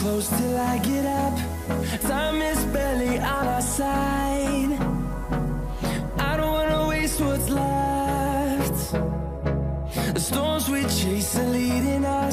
close till I get up. Time is barely on our side. I don't wanna waste what's left. The storms we chase are leading us.